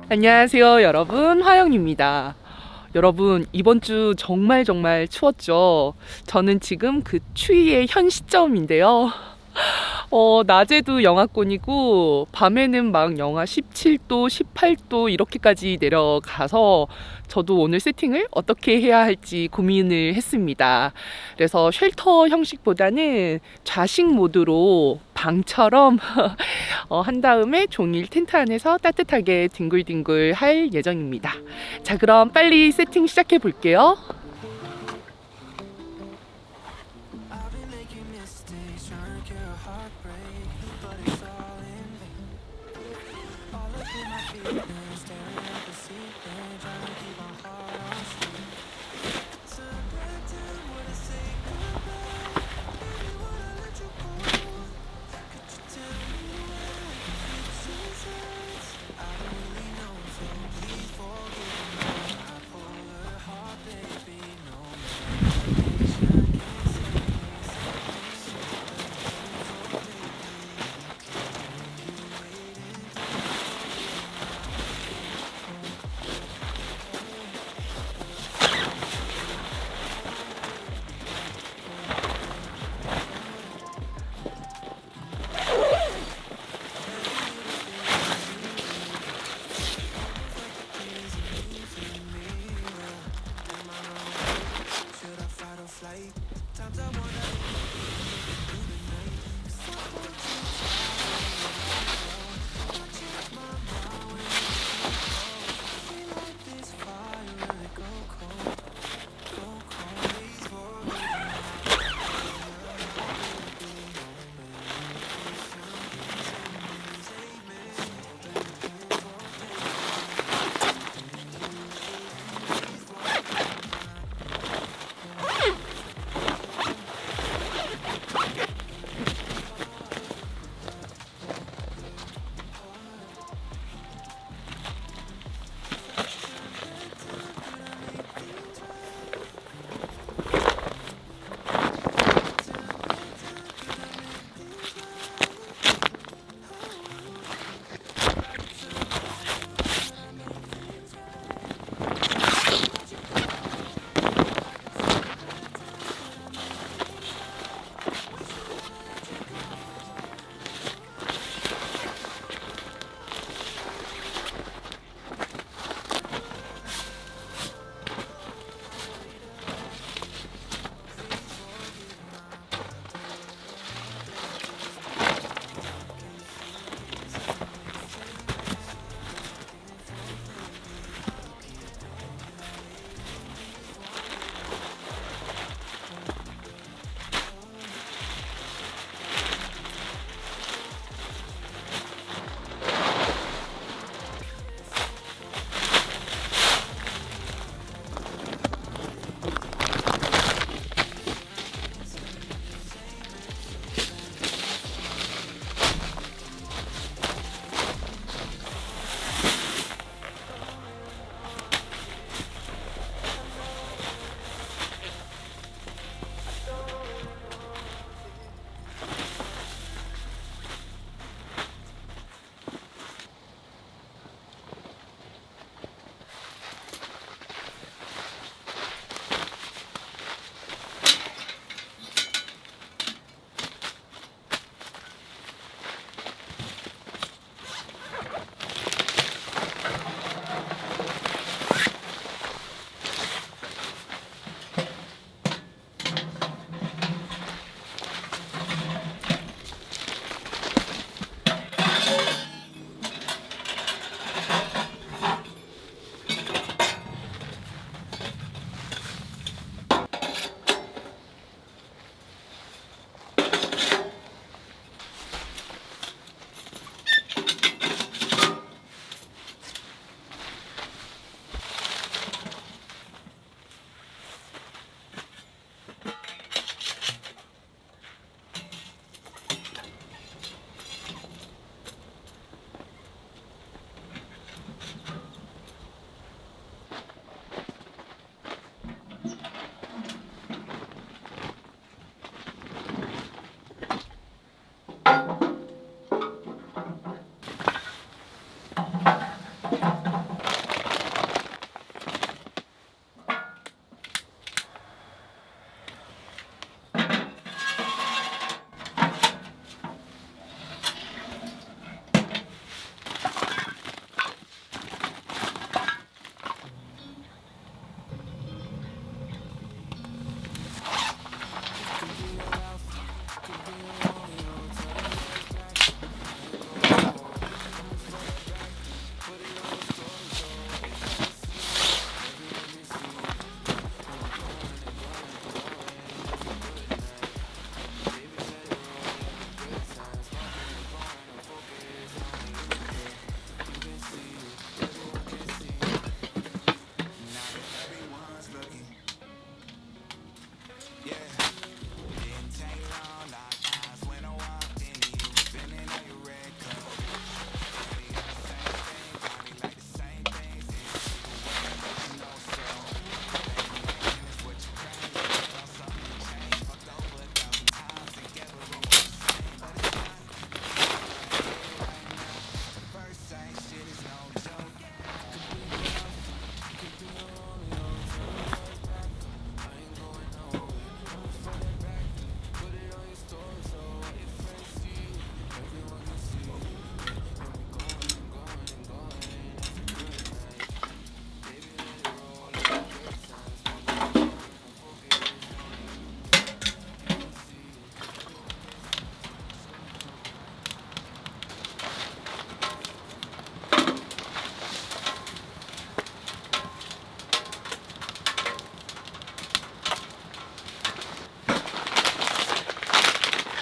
안녕하세요, 여러분. 화영입니다. 여러분, 이번 주 정말 추웠죠? 저는 지금 그 추위의 현 시점인데요. 낮에도 영하권이고 밤에는 막 영하 17도, 18도 이렇게까지 내려가서 저도 오늘 세팅을 어떻게 해야 할지 고민을 했습니다. 그래서 쉘터 형식보다는 좌식 모드로 방처럼 한 다음에 종일 텐트 안에서 따뜻하게 뒹굴뒹굴 할 예정입니다. 자, 그럼 빨리 세팅 시작해 볼게요.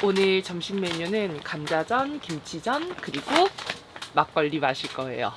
오늘 점심 메뉴는 감자전, 김치전, 그리고 막걸리 마실 거예요.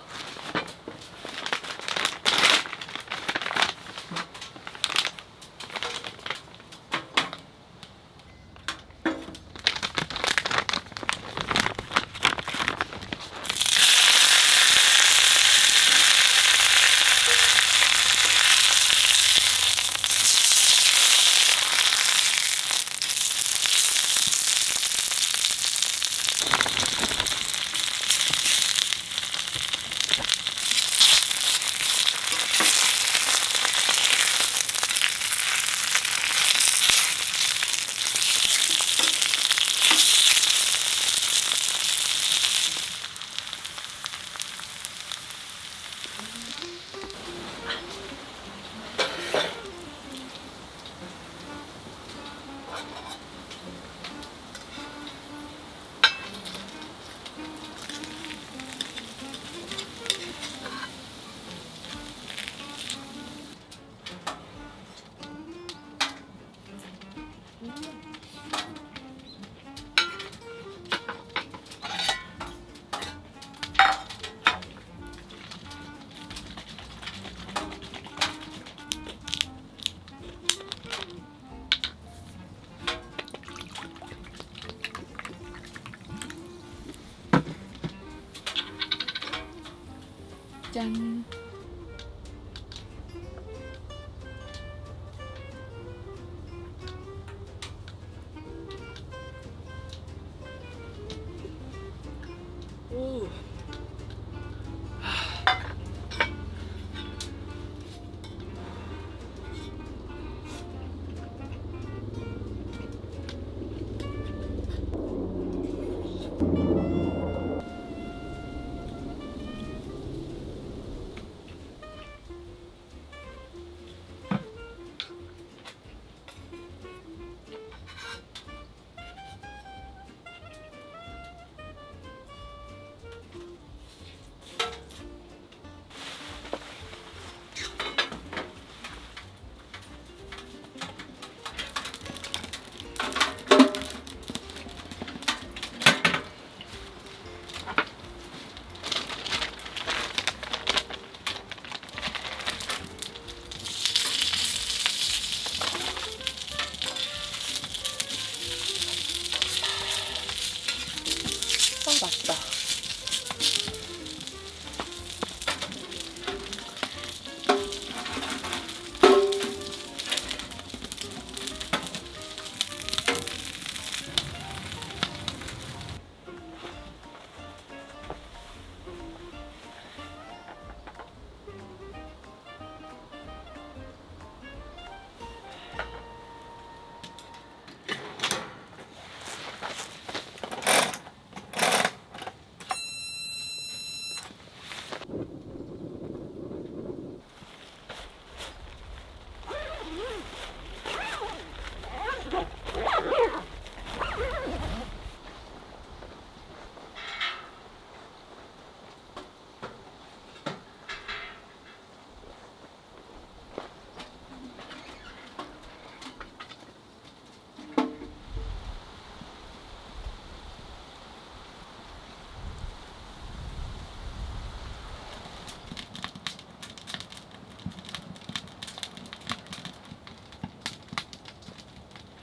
짠. 오. 맛있다.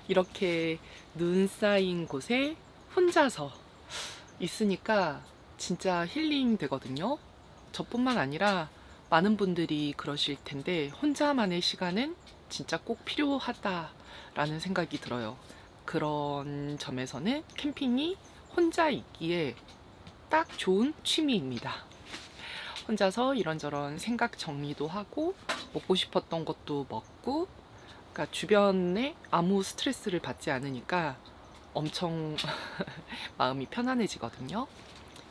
이렇게 눈 쌓인 곳에 혼자서 있으니까 진짜 힐링 되거든요. 저뿐만 아니라 많은 분들이 그러실 텐데 혼자만의 시간은 진짜 꼭 필요하다라는 생각이 들어요. 그런 점에서는 캠핑이 혼자 있기에 딱 좋은 취미입니다. 혼자서 이런저런 생각 정리도 하고 먹고 싶었던 것도 먹고, 그러니까 주변에 아무 스트레스를 받지 않으니까 엄청 마음이 편안해지거든요.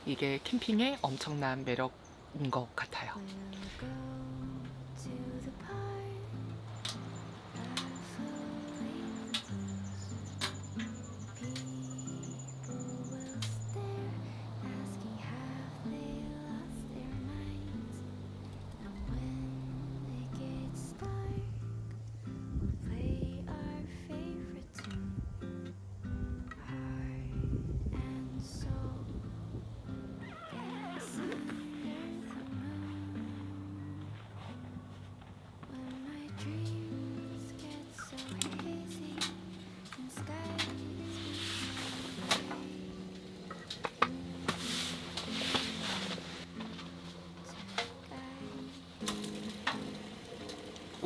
이게 캠핑의 엄청난 매력인 것 같아요.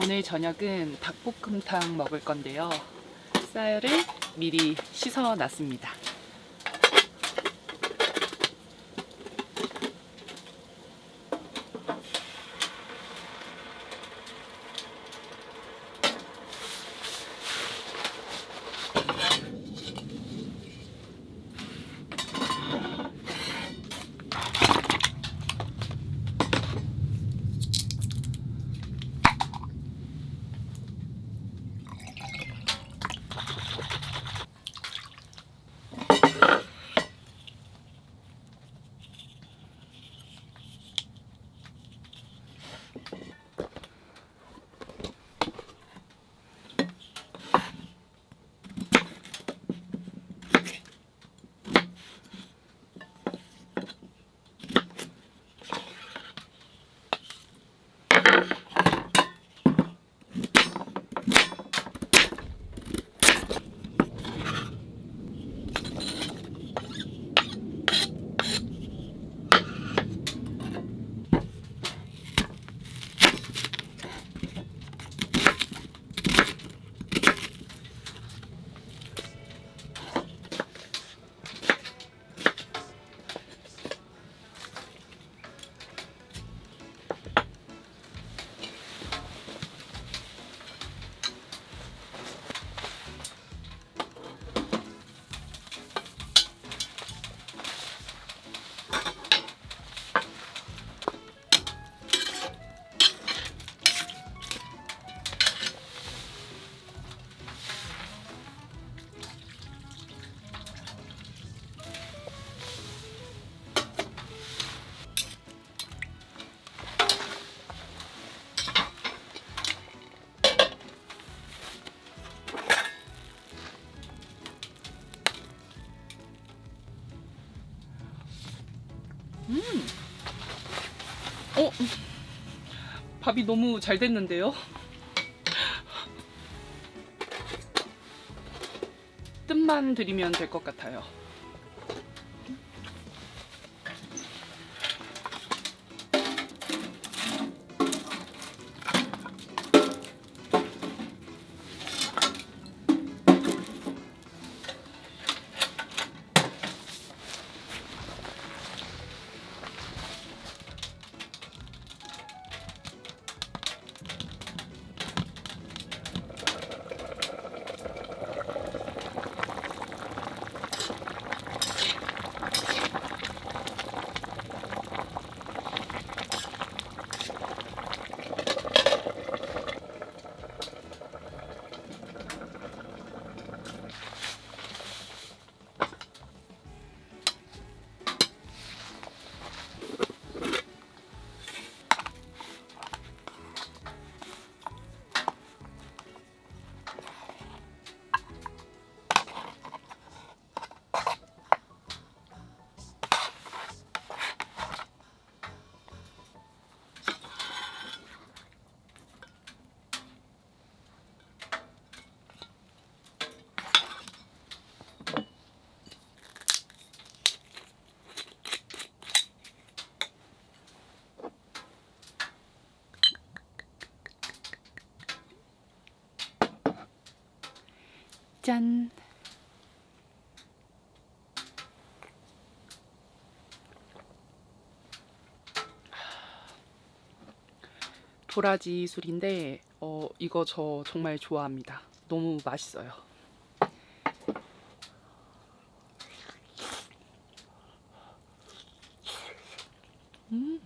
오늘 저녁은 닭볶음탕 먹을 건데요. 쌀을 미리 씻어 놨습니다. 어? 밥이 너무 잘 됐는데요? 뜸만 들이면 될 것 같아요. 짠! 도라지 술인데 이거 저 정말 좋아합니다. 너무 맛있어요. 음.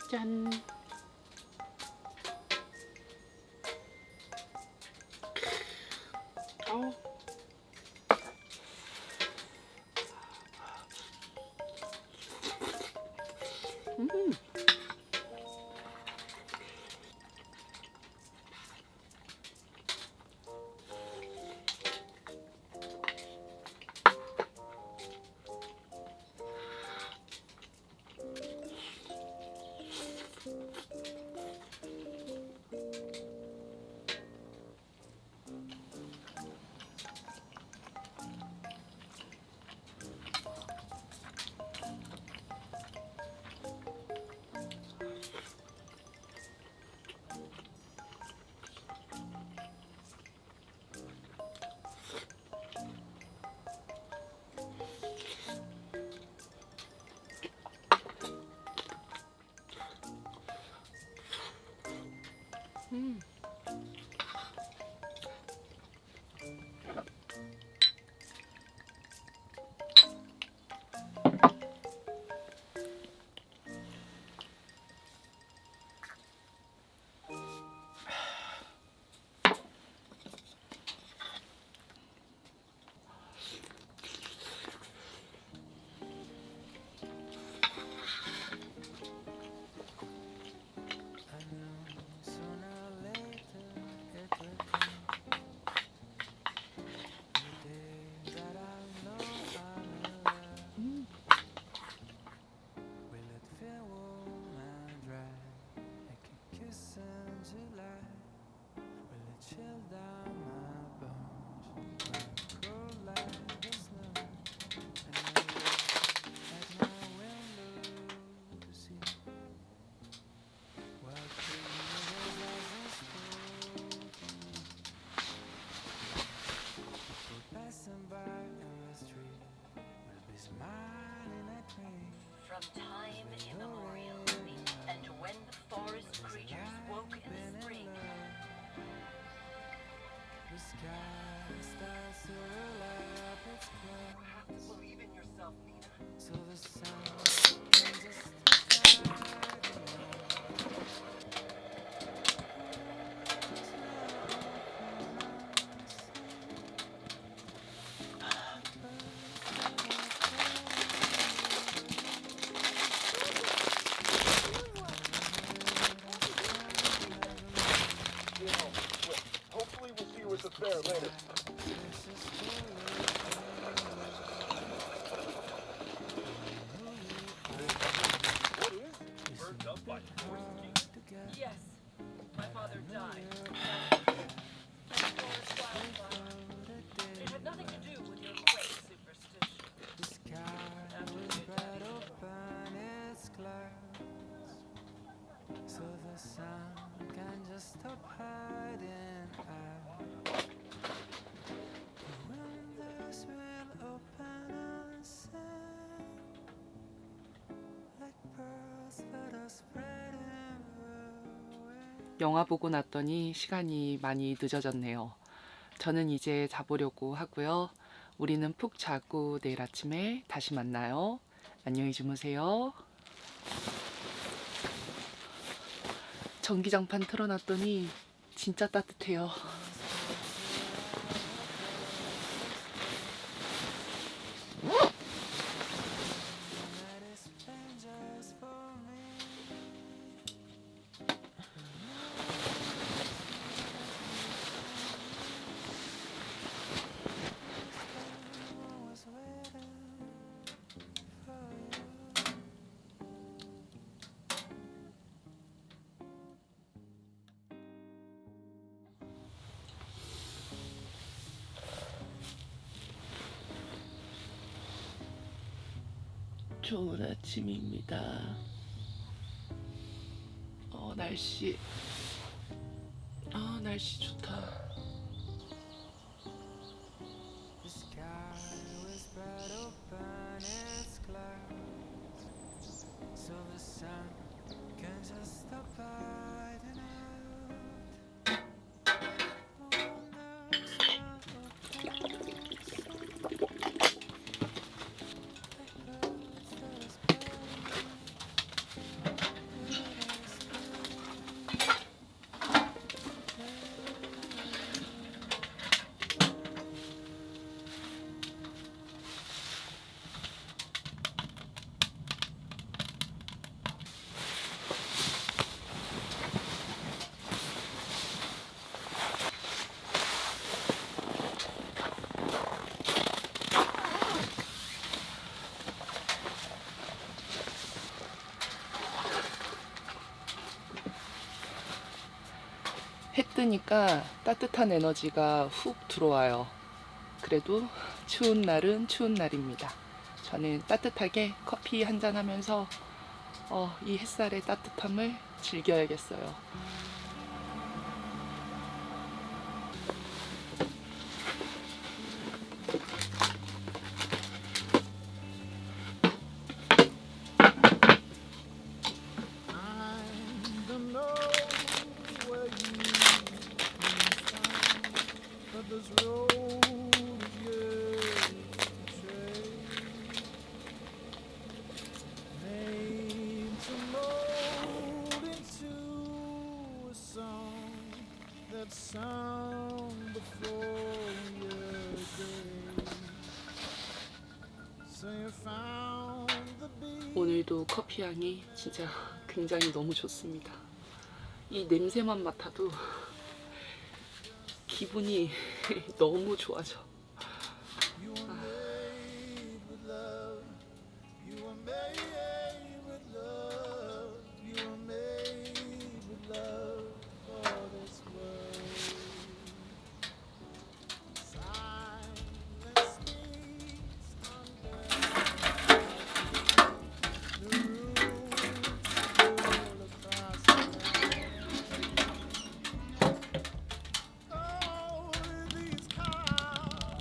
짠! from time immemorial, and when the forest creatures woke in the spring, The sky starts to roll up its clouds. you have to believe in yourself, Nina. So the sun can just Hopefully we'll see you at the fair later. What is it? Burned up by horse teeth? Yes, my father died. That forest wildfire. It had nothing to do with your quaint superstition. the sky was spread open its clouds. So the sun can just stop hiding out. The windows will open and sing like pearls that are spreading away. 영화 보고 났더니 시간이 많이 늦어졌네요. 저는 이제 자보려고 하고요. 우리는 푹 자고 내일 아침에 다시 만나요. 안녕히 주무세요. 전기장판 틀어놨더니 진짜 따뜻해요. That is been just for me. I was waiting for you. 좋은 아침입니다. 날씨 날씨 좋다. The sky will spread open its clouds, so the sun can just stop hiding out. The windows will open and sing like birds that are spreading. 해 뜨니까 따뜻한 에너지가 훅 들어와요. 그래도 추운 날은 추운 날입니다. 저는 따뜻하게 커피 한잔 하면서 이 햇살의 따뜻함을 즐겨야겠어요. I don't know where you but this road is yours to trade. Made to mold into a song that sung before your day. So you found the beat. 오늘도 커피 향이 진짜 굉장히 너무 좋습니다. 이 냄새만 맡아도 기분이 너무 좋아져. You were made with love. You were made with love. You were made with love for this world. Silence speaks under the roof all across the land. Oh, these cars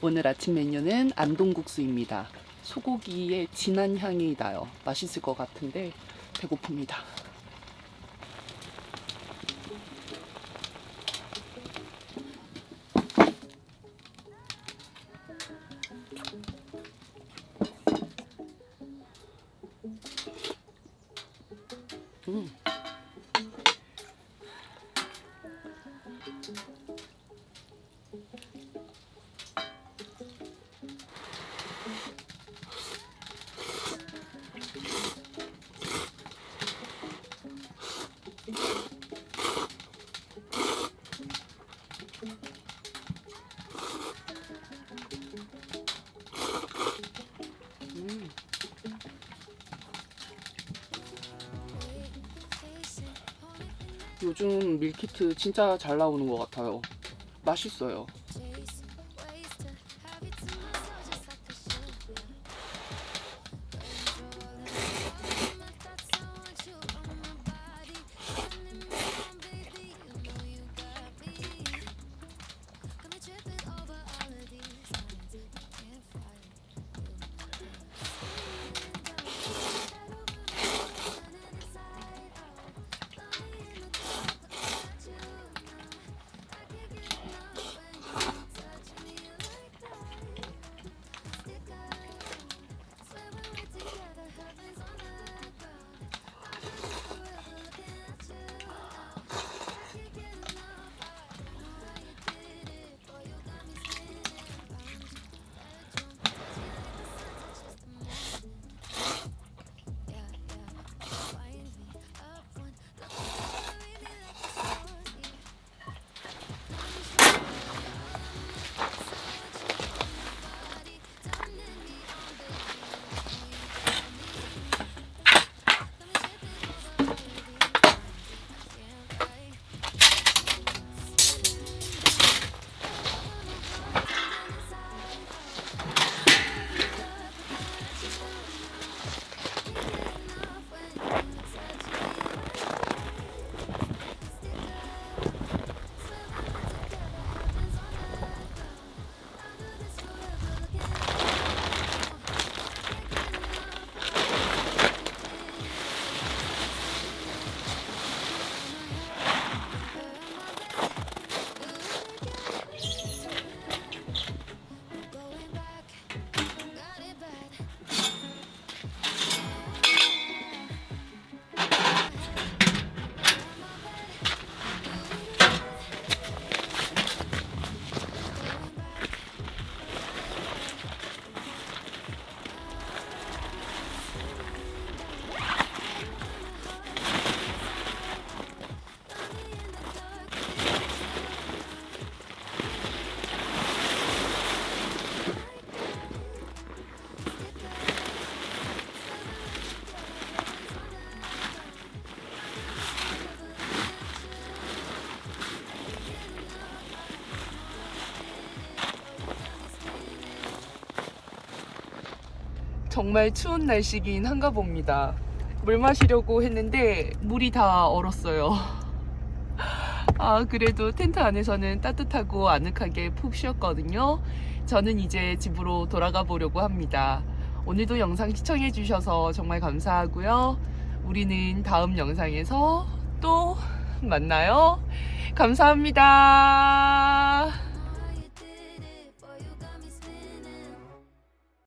오늘 아침 메뉴는 안동국수입니다. 소고기의 진한 향이 나요. 맛있을 것 같은데 배고픕니다. 요즘 밀키트 진짜 잘 나오는 것 같아요. 맛있어요. 정말 추운 날씨긴 한가 봅니다. 물 마시려고 했는데 물이 다 얼었어요. 아, 그래도 텐트 안에서는 따뜻하고 아늑하게 푹 쉬었거든요. 저는 이제 집으로 돌아가 보려고 합니다. 오늘도 영상 시청해 주셔서 정말 감사하고요. 우리는 다음 영상에서 또 만나요. 감사합니다.